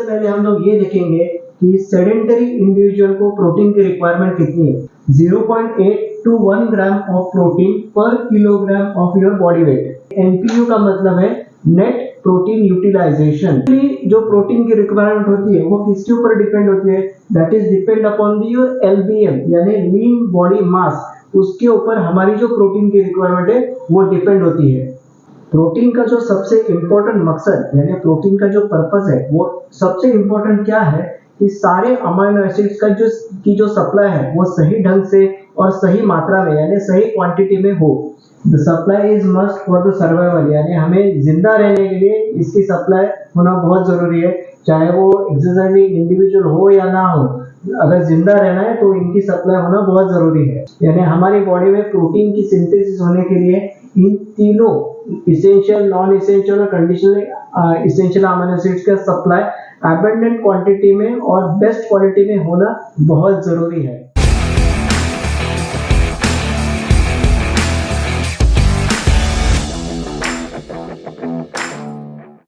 पहले हम लोग ये देखेंगे कि सेडेंटरी इंडिविजुअल को प्रोटीन की रिक्वायरमेंट कितनी है। 0.8 to 1 ग्राम ऑफ प्रोटीन पर kilogram of your body weight. NPU का मतलब है नेट प्रोटीन यूटिलाइजेशन। जो प्रोटीन की रिक्वायरमेंट होती है वो किसके ऊपर डिपेंड होती है, that is depend upon your LBM यानी लीन बॉडी मास। उसके ऊपर हमारी जो प्रोटीन की रिक्वायरमेंट है वो डिपेंड होती है। प्रोटीन का जो सबसे इंपॉर्टेंट मकसद यानी प्रोटीन का जो पर्पस है वो सबसे इंपॉर्टेंट क्या है कि सारे अमीनो एसिड्स का जो सप्लाई है वो सही ढंग से और सही मात्रा में यानी सही क्वांटिटी में हो। The supply is must for the survival यानी हमें जिंदा रहने के लिए इसकी सप्लाई होना बहुत जरूरी है, चाहे वो एक्सरसाइजिंग इंडिविजुअल हो या ना हो। अगर जिंदा रहना है तो इनकी सप्लाई होना बहुत जरूरी है। यानी हमारी बॉडी में प्रोटीन की सिंथेसिस होने के लिए इन तीनों इसेंशियल, नॉन इसेंशियल और कंडीशनल इसेंशियल अमीनो एसिड्स का सप्लाई एबंडेंट क्वांटिटी में और बेस्ट क्वालिटी में होना बहुत जरूरी है।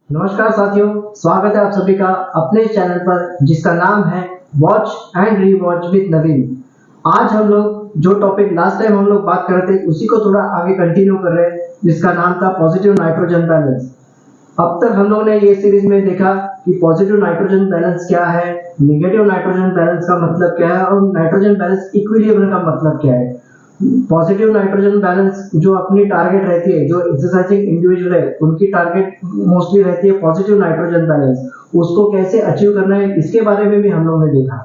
नमस्कार साथियों, स्वागत है आप सभी का अपने चैनल पर जिसका नाम है वॉच एंड रीवॉच विद नवीन। आज हम लोग जो टॉपिक लास्ट टाइम हम लोग बात कर रहे थे उसी को थोड़ा आगे कंटिन्यू कर रहे हैं, जिसका नाम था पॉजिटिव नाइट्रोजन बैलेंस। अब तक हम लोग ने ये सीरीज में देखा कि पॉजिटिव नाइट्रोजन बैलेंस क्या है, नेगेटिव नाइट्रोजन बैलेंस का मतलब क्या है और नाइट्रोजन बैलेंस इक्विलिब्रियम का मतलब क्या है। पॉजिटिव नाइट्रोजन बैलेंस जो अपनी टारगेट रहती है, जो एक्सरसाइजिंग इंडिविजुअल है उनकी टारगेट मोस्टली रहती है पॉजिटिव नाइट्रोजन बैलेंस। उसको कैसे अचीव करना है इसके बारे में भी हम लोग ने देखा,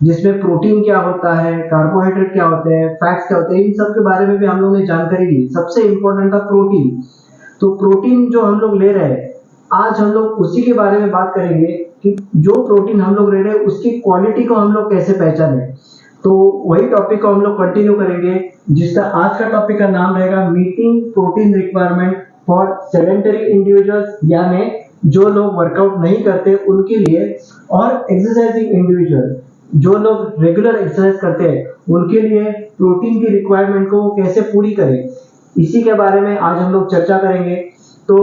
जिसमें प्रोटीन क्या होता है, कार्बोहाइड्रेट क्या होते हैं, फैट्स क्या होते हैं, इन सब के बारे में भी हम लोग ने जानकारी ली। सबसे इंपॉर्टेंट था प्रोटीन। तो प्रोटीन जो हम लोग ले रहे हैं आज हम लोग उसी के बारे में बात करेंगे कि जो प्रोटीन हम लोग ले रहे हैं उसकी क्वालिटी को हम लोग कैसे पहचाने। तो वही टॉपिक को हम लोग कंटिन्यू करेंगे, जिसका आज का टॉपिक का नाम रहेगा meeting protein requirement for sedentary individuals यानी जो लोग वर्कआउट नहीं करते उनके लिए, और एक्सरसाइजिंग इंडिविजुअल जो लोग रेगुलर एक्सरसाइज करते हैं उनके लिए प्रोटीन की रिक्वायरमेंट को कैसे पूरी करें, इसी के बारे में आज हम लोग चर्चा करेंगे। तो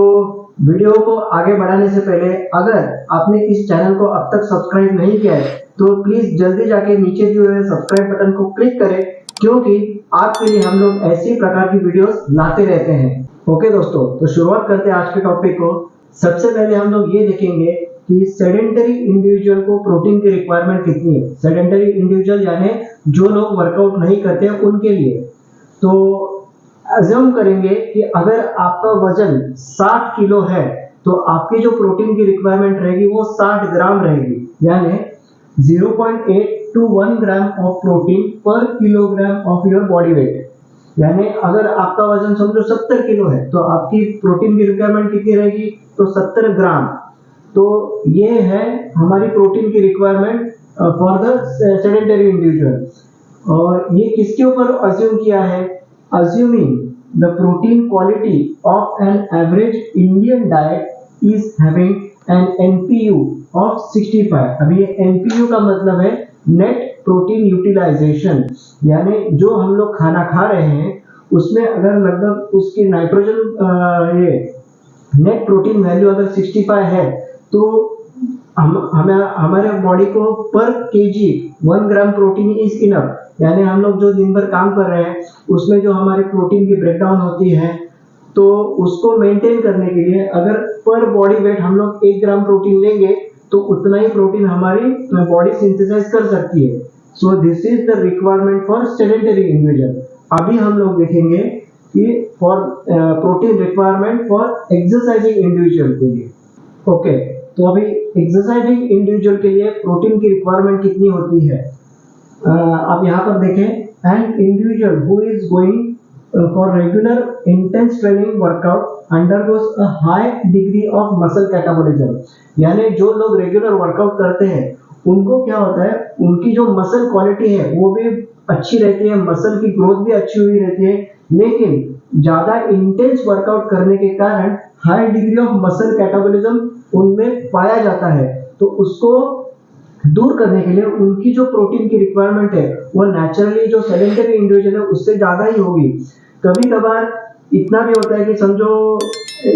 वीडियो को आगे बढ़ाने से पहले अगर आपने इस चैनल को अब तक सब्सक्राइब नहीं किया है तो प्लीज जल्दी जाके नीचे दिए हुए सब्सक्राइब बटन को क्लिक करें, क्योंकि आपके लिए हम लोग ऐसी प्रकार की वीडियोस लाते रहते हैं। ओके दोस्तों, तो शुरुआत करते हैं आज के टॉपिक को। सबसे पहले हम लोग ये देखेंगे कि सेडेंटरी इंडिविजुअल को प्रोटीन की रिक्वायरमेंट कितनी है। सेडेंटरी इंडिविजुअल यानी जो लोग वर्कआउट नहीं करते उनके लिए। तो अज्यूम करेंगे कि अगर आपका वजन 60 किलो है तो आपकी जो प्रोटीन की रिक्वायरमेंट रहेगी वो 60 ग्राम रहेगी, यानी 0.8 to 1 ग्राम ऑफ प्रोटीन पर kilogram of your body weight. यानी अगर आपका वजन समझो 70 किलो है तो आपकी प्रोटीन की रिक्वायरमेंट कितनी रहेगी, तो 70 ग्राम। तो ये है हमारी प्रोटीन की requirement for the sedentary individual. और ये किसके ऊपर अज्यूम किया है, assuming the protein quality of an average Indian diet is having an NPU of 65। अभी ये NPU का मतलब है नेट प्रोटीन यूटिलाइजेशन, यानी जो हम लोग खाना खा रहे हैं उसमें अगर लगभग उसकी नाइट्रोजन ये नेट प्रोटीन वैल्यू अगर 65 है तो हमारे बॉडी को पर KG 1 gram protein is enough. यानी हम लोग जो दिन भर काम कर रहे हैं उसमें जो हमारे प्रोटीन की ब्रेकडाउन होती है तो उसको मेंटेन करने के लिए अगर पर बॉडी वेट हम लोग 1 ग्राम प्रोटीन लेंगे तो उतना ही प्रोटीन हमारी बॉडी सिंथेसाइज कर सकती है। So this is the requirement for sedentary individual. अभी हम लोग देखेंगे कि for protein requirement for exercising individual के लिए। ओके, तो अभी एक्सरसाइजिंग इंडिविजुअल के लिए प्रोटीन की रिक्वायरमेंट कितनी होती है। आप यहाँ पर देखें, an individual who is going for regular intense training workout undergoes a high degree of muscle catabolism. यानी जो लोग रेगुलर वर्कआउट करते हैं उनको क्या होता है, उनकी जो मसल क्वालिटी है वो भी अच्छी रहती है, मसल की ग्रोथ भी अच्छी हुई रहती है, लेकिन ज्यादा इंटेंस वर्कआउट करने के कारण high degree of muscle catabolism उनमें पाया जाता है। तो उसको दूर करने के लिए उनकी जो प्रोटीन की रिक्वायरमेंट है वो नेचुरली जो सेडेंटरी इंडिविजुअल है उससे ज्यादा ही होगी। कभी कभार इतना भी होता है कि समझो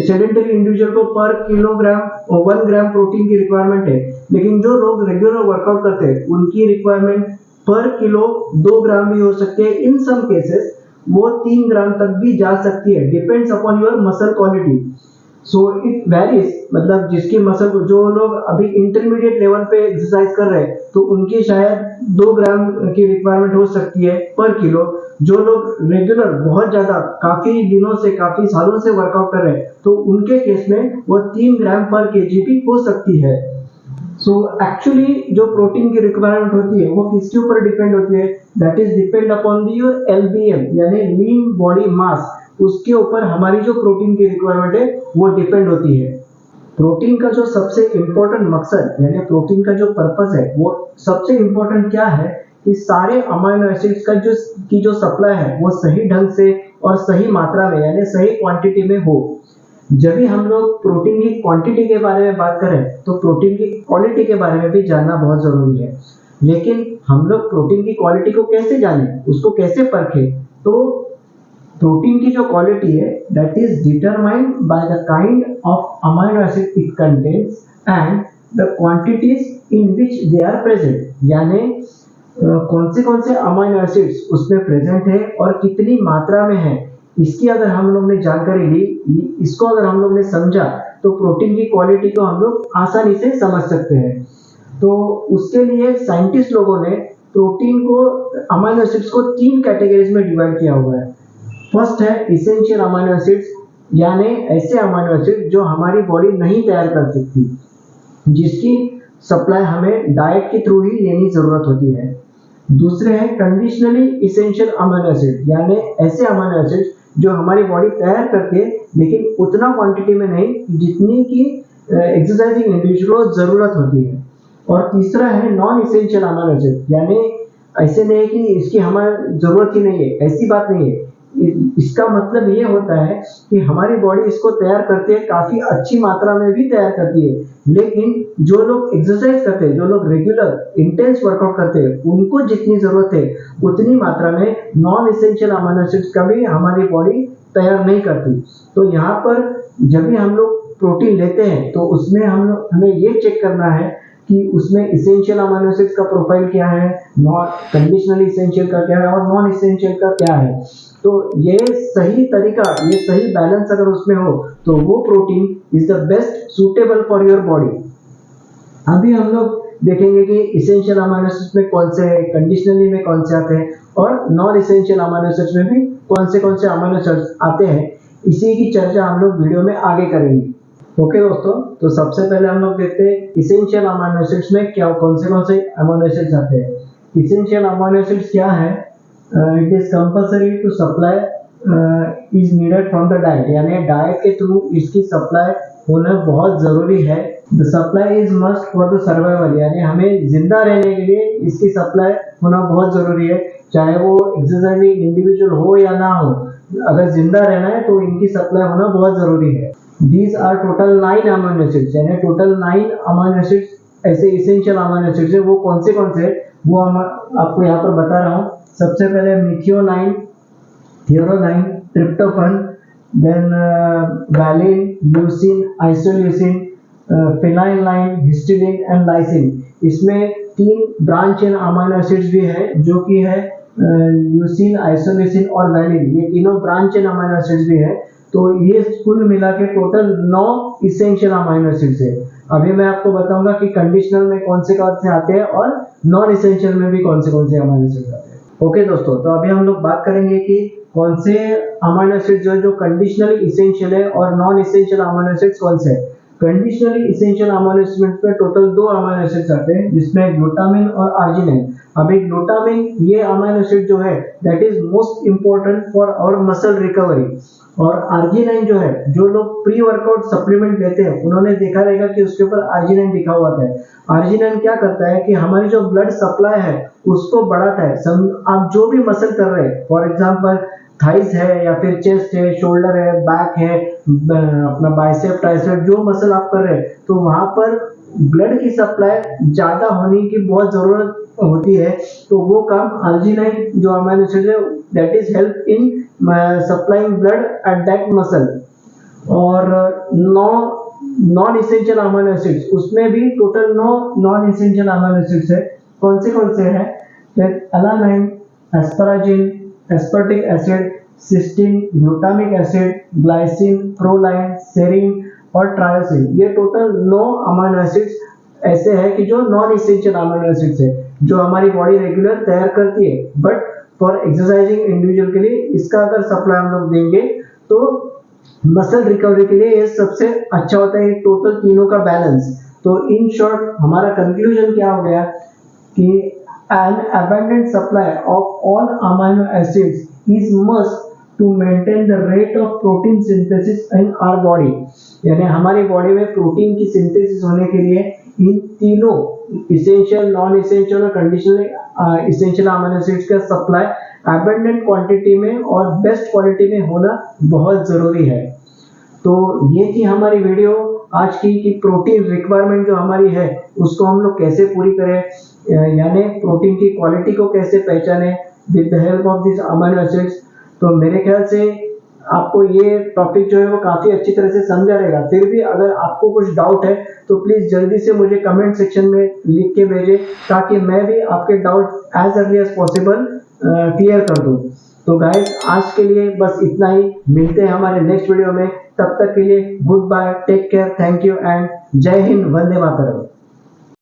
सेडेंटरी इंडिविजुअल को पर किलोग्राम 1 ग्राम प्रोटीन की रिक्वायरमेंट है, लेकिन जो लोग रेगुलर वर्कआउट करते हैं उनकी रिक्वायरमेंट पर किलो 2 ग्राम भी हो सकती है। इन सम केसेस वो 3 ग्राम तक भी जा सकती है, depends upon your muscle quality. So it varies, मतलब जिसकी मसल, जो लोग अभी इंटरमीडिएट लेवल पे एक्सरसाइज कर रहे हैं तो उनकी शायद 2 ग्राम की रिक्वायरमेंट हो सकती है पर किलो। जो लोग रेगुलर बहुत ज्यादा काफी दिनों से, काफी सालों से वर्कआउट कर रहे हैं तो उनके केस में वो 3 ग्राम पर केजी भी हो सकती है। सो एक्चुअली जो प्रोटीन की रिक्वायरमेंट होती है वो किसके ऊपर डिपेंड होती है? That is depend upon the your LBM यानी लीन बॉडी मास। उसके ऊपर हमारी जो प्रोटीन की रिक्वायरमेंट है वो डिपेंड होती है। प्रोटीन का जो सबसे इंपॉर्टेंट मकसद यानी प्रोटीन का जो पर्पस है वो सबसे इंपॉर्टेंट क्या है कि सारे अमीनो एसिड्स का जो सप्लाई है वो सही ढंग से और सही मात्रा में यानी सही क्वांटिटी में हो। जब भी हम लोग प्रोटीन की क्वांटिटी के बारे में बात करें तो प्रोटीन की क्वालिटी के बारे में भी जानना बहुत जरूरी है। लेकिन हम लोग प्रोटीन की क्वालिटी को कैसे जाने, उसको कैसे परखें? तो प्रोटीन की जो क्वालिटी है that is determined by the kind of amino acid it contains and the quantities in which they are present. यानी कौन से अमीनो एसिड्स उसमें प्रेजेंट है और कितनी मात्रा में है, इसकी अगर हम लोग ने जानकारी ली, इसको अगर हम लोग ने समझा तो प्रोटीन की क्वालिटी को हम लोग आसानी से समझ सकते हैं। तो उसके लिए साइंटिस्ट लोगों ने प्रोटीन को, अमीनो एसिड्स को 3 कैटेगरीज में डिवाइड किया हुआ है। फर्स्ट है इसेंशियल अमीनो एसिड्स, यानी ऐसे अमीनो एसिड जो हमारी बॉडी नहीं तैयार कर सकती, जिसकी सप्लाई हमें डाइट के थ्रू ही लेनी जरूरत होती है। दूसरे हैं कंडीशनली इसेंशियल अमीनो एसिड, यानी ऐसे अमीनो एसिड जो हमारी बॉडी तैयार करती है लेकिन उतना क्वांटिटी में नहीं जितनी की एक्सरसाइजिंग इंडिविजुअल को जरूरत होती है। और तीसरा है नॉन इसेंशियल अमीनो एसिड, यानी ऐसे नहीं कि इसकी हमारी जरूरत ही नहीं है, ऐसी बात नहीं है। इसका मतलब ये होता है कि हमारी बॉडी इसको तैयार करती है, काफी अच्छी मात्रा में भी तैयार करती है, लेकिन जो लोग एक्सरसाइज करते हैं, जो लोग रेगुलर इंटेंस वर्कआउट करते हैं, उनको जितनी जरूरत है उतनी मात्रा में नॉन इसेंशियल अमीनो एसिड्स का भी हमारी बॉडी तैयार नहीं करती। तो यहाँ पर जब भी हम लोग प्रोटीन लेते हैं तो उसमें हमें ये चेक करना है कि उसमें इसेंशियल अमीनो एसिड्स का प्रोफाइल क्या है, नॉन कंडीशनली इसेंशियल का क्या है और नॉन इसेंशियल का क्या है। तो ये सही तरीका, ये सही बैलेंस अगर उसमें हो तो वो protein is the best suitable for your body. अभी हम लोग देखेंगे कि इसेंशियल अमीनो एसिड्स में कौन से, कंडीशनली में कौन से आते हैं और नॉन इसेंशियल अमीनो एसिड्स में भी कौन से अमीनो एसिड्स आते हैं। इसी की चर्चा हम लोग वीडियो में आगे करेंगे। ओके दोस्तों, तो सबसे पहले हम लोग देखते हैं इसेंशियल अमीनो एसिड्स में क्या कौन से अमीनो एसिड्स आते हैं। इसेंशियल अमीनो एसिड्स क्या है? It is compulsory to supply is needed from the diet, यानी डाइट के थ्रू इसकी सप्लाई होना बहुत जरूरी है। The supply is must for the survival, यानी हमें जिंदा रहने के लिए इसकी सप्लाई होना बहुत जरूरी है, चाहे वो एक्सरसाइजिंग इंडिविजुअल हो या ना हो। अगर जिंदा रहना है तो इनकी सप्लाई होना बहुत जरूरी है। These are total 9 amino acids, यानी टोटल 9 अमीनो एसिड्स ऐसे इसेंशियल अमीनो एसिड्स है। वो कौन से वो हम आपको यहाँ पर बता रहा हूँ। सबसे पहले methionine, threonine, tryptophan, then valine, leucine, isoleucine, phenylalanine, histidine and lysine. इसमें 3 ब्रांच इन अमीनो एसिड्स भी है जो कि है ल्यूसीन, आइसोल्यूसिन और वैलिन। ये तीनों ब्रांच इन अमीनो एसिड्स भी है। तो ये कुल मिला के टोटल 9 इसेंशियल अमीनो एसिड्स है। अभी मैं आपको बताऊंगा कि कंडीशनल में कौन से आते हैं और नॉन इसेंशियल में भी कौन से अमीनो एसिड्स आते हैं। ओके दोस्तों, तो अभी हम लोग बात करेंगे कि कौन से अमीनो एसिड्स जो कंडीशनली इसेंशियल है और नॉन इसेंशियल अमीनो एसिड्स कौन से है। कंडीशनली इसेंशियल अमीनो एसिड्स में टोटल 2 अमीनो एसिड्स आते हैं, जिसमें ग्लूटामिन और आर्जिनिन। अभी ग्लूटामिन ये अमीनो एसिड जो है that is most important for our muscle recovery. और आर्जिनाइन जो है, जो लोग प्री वर्कआउट सप्लीमेंट लेते हैं उन्होंने देखा रहेगा कि उसके ऊपर आर्जिनाइन लिखा हुआ है। आर्जिनाइन क्या करता है कि हमारी जो ब्लड सप्लाई है उसको बढ़ाता है। आप जो भी मसल कर रहे हैं, फॉर एग्जांपल थाइस है या फिर चेस्ट है, शोल्डर है, बैक है, अपना बाइसेप, ट्राइसेप, जो मसल आप कर रहे हैं तो वहां पर ब्लड की सप्लाई ज्यादा होने की बहुत जरूरत होती है। तो वो काम आर्जिनाइन जो अमीनो एसिड है that is help in supplying blood at that muscle. और 9 नॉन इसेंशियल अमीनो एसिड्स, उसमें भी total 9 non essential amino acids है। कौन से हैं? Alanine, asparagine, aspartic acid, cysteine, glutamic acid, glycine, proline, serine और ट्रायोसिन। ये टोटल 9 अमीनो एसिड्स ऐसे हैं कि जो नॉन इसेंशियल अमीनो एसिड्स है, जो हमारी बॉडी रेगुलर तैयार करती है, बट फॉर एक्सरसाइजिंग इंडिविजुअल के लिए इसका अगर सप्लाई हम लोग देंगे तो मसल रिकवरी के लिए ये सबसे अच्छा होता है, टोटल तीनों का बैलेंस। तो इन शॉर्ट हमारा कंक्लूजन क्या हो गया कि an abundant supply of all amino acids is must to maintain the rate of protein synthesis in our body। यानी हमारी बॉडी में प्रोटीन की सिंथेसिस होने के लिए इन तीनों इसेंशियल, नॉन इसेंशियल और कंडीशनल इसेंशियल अमीनो एसिड्स का सप्लाई एबंडेंट क्वांटिटी में और बेस्ट क्वालिटी में होना बहुत जरूरी है। तो ये थी हमारी वीडियो आज की कि प्रोटीन रिक्वायरमेंट जो हमारी है उसको हम लोग कैसे पूरी करें, यानी प्रोटीन की क्वालिटी को कैसे पहचाने with the help of this amino acids. तो मेरे ख्याल से आपको ये टॉपिक जो है वो काफी अच्छी तरह से समझा रहेगा। फिर भी अगर आपको कुछ डाउट है तो प्लीज जल्दी से मुझे कमेंट सेक्शन में लिख के भेजें, ताकि मैं भी आपके doubt as early as possible clear कर दूं। तो गाइस आज के लिए बस इतना ही, मिलते हैं हमारे नेक्स्ट वीडियो में। तब तक के लिए good bye, take care, thank you and जय हिंद, वंदे मातरम।